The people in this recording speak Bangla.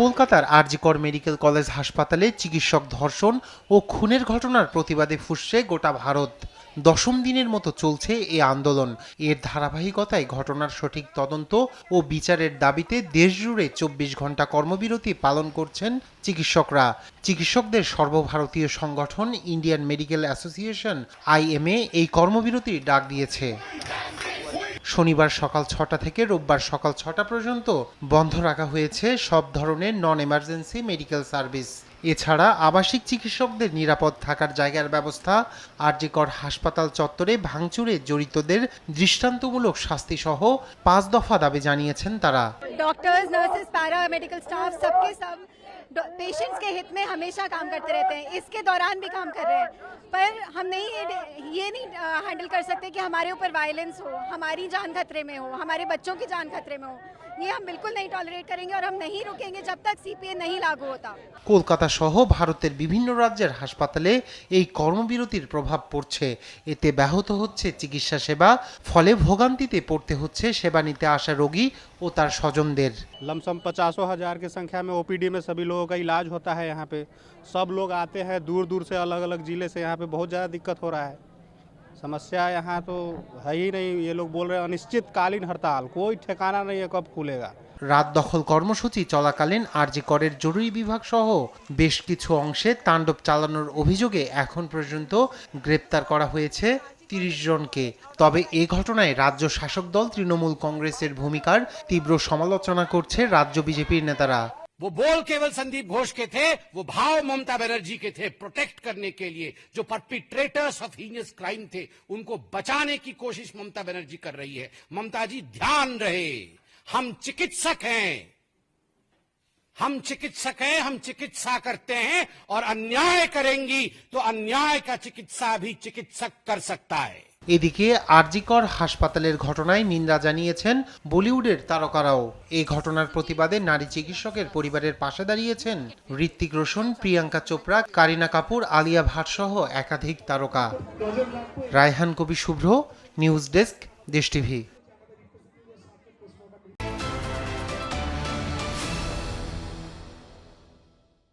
কলকাতার আরজি কর মেডিকেল কলেজ হাসপাতালে চিকিৎসক ধর্ষণ ও খুনের ঘটনার প্রতিবাদে ফুঁসছে গোটা ভারত। দশম দিনের মতো চলছে এই আন্দোলন। এর ধারাবাহিকতায় ঘটনার সঠিক তদন্ত ও বিচারের দাবিতে দেশজুড়ে ২৪ ঘন্টা কর্মবিরতি পালন করছেন চিকিৎসকরা। চিকিৎসকদের সর্বভারতীয় সংগঠন ইন্ডিয়ান মেডিকেল অ্যাসোসিয়েশন IMA এই কর্মবিরতির ডাক দিয়েছে। শনিবার সকাল ৬টা থেকে রোববার সকাল ৬টা পর্যন্ত বন্ধ রাখা হয়েছে সব ধরনের নন এমার্জেন্সি মেডিকেল সার্ভিস। এছাড়া আবাসিক চিকিৎসকদের নিরাপদ থাকার জায়গার ব্যবস্থা, আরজি কর হাসপাতাল চত্বরে ভাঙচুরে জড়িতদের দৃষ্টান্তমূলক শাস্তি সহ ৫ দফা দাবি জানিয়েছেন তারা। Doctors, nurses, para medical staff सबके सब पेशेंट्स के हित में हमेशा काम करते रहते हैं। इसके दौरान भी काम कर रहे हैं, पर हम नहीं ये नहीं हैंडल कर सकते कि हमारे ऊपर वायलेंस हो, हमारी जान खतरे में हो, हमारे बच्चों की जान खतरे में हो। ये हम बिल्कुल नहीं टॉलरेट करेंगे और हम नहीं रुकेंगे जब तक CPA नहीं लागू होता। কলকাতা সহ ভারতের বিভিন্ন রাজ্যের হাসপাতালে এই কর্মবিরতির প্রভাব পড়ছে। এতে ব্যাহত হচ্ছে চিকিৎসা সেবা, ফলে ভোগান্তিতে পড়তে হচ্ছে সেবা নিতে আসা রোগী ও তার স্বজনদের। लमसम 50,000 की संख्या में OPD में सभी लोगों का इलाज होता है। यहाँ पे सब लोग आते हैं दूर दूर से, अलग अलग जिले से। यहाँ पे बहुत ज़्यादा दिक्कत हो रहा है। समस्या यहाँ तो है ही नहीं। ये लोग बोल रहे हैं अनिश्चितकालीन हड़ताल, कोई ठिकाना नहीं है कब खुलेगा। রাত দখল কর্মসূচি চলাকালীন আরজি করের জরুরি বিভাগ সহ বেশ কিছু অংশে তাণ্ডব চালানোর অভিযোগে এখন পর্যন্ত গ্রেপ্তার করা হয়েছে ৩০ জনকে। তবে এ ঘটনায় রাজ্য শাসক দল তৃণমূল কংগ্রেসের ভূমিকার তীব্র সমালোচনা করছে রাজ্য বিজেপির নেতারা। वो बोल केवल संदीप घोष के थे, वो भाव ममता बनर्जी के थे। प्रोटेक्ट करने के लिए जो परपिट्रेटर्स ऑफ हीनियस क्राइम थे उनको बचाने की कोशिश ममता बनर्जी कर रही है। ममता जी ध्यान रहे, हम चिकित्सक हैं, हम चिकित्सा करते हैं और अन्याय करेंगी तो अन्याय का चिकित्सा भी चिकित्सक कर सकता है। এদিকে আরজি কর হাসপাতালের ঘটনায় নিন্দা জানিয়েছেন বলিউডের তারকারাও। এই ঘটনার প্রতিবাদে নারী চিকিৎসকের পরিবারের পাশে দাঁড়িয়েছেন ঋত্বিক রোশন, প্রিয়াঙ্কা চোপড়া, কারিনা কাপুর, আলিয়া ভাট সহ একাধিক তারকা। রায়হান কবি শুভ্র, নিউজ ডেস্ক, দেশ টিভি।